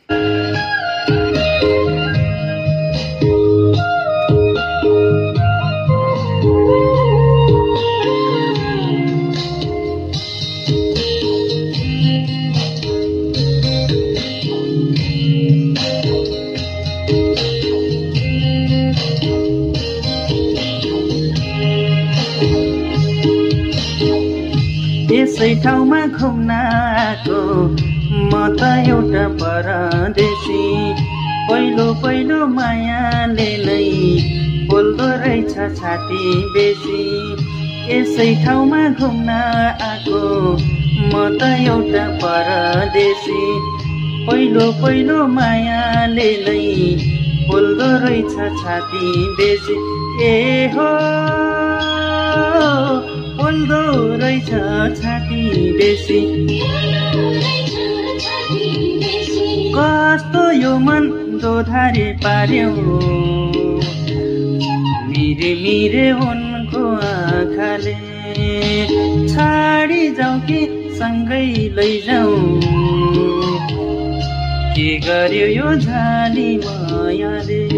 यसै ठाउँमा घुम्न आएको म त एउटा परदेशी पहिलो पहिलो मायाले नै बोल्दो रहेछ छाती बेसी यसै ठाउँमा घुम्न आएको म त एउटा परदेशी पहिलो पहिलो मायाले नै बोल्दो रहेछ छाती बेसी ए हो बोल्दो रहेछ छाती बेसी कस्तो यो मन दोधारे पार्यो मिरे मिरे उनको आँखाले छाडी जाऊ कि सँगै लैजाऊ के गर्यो यो जानी मायाले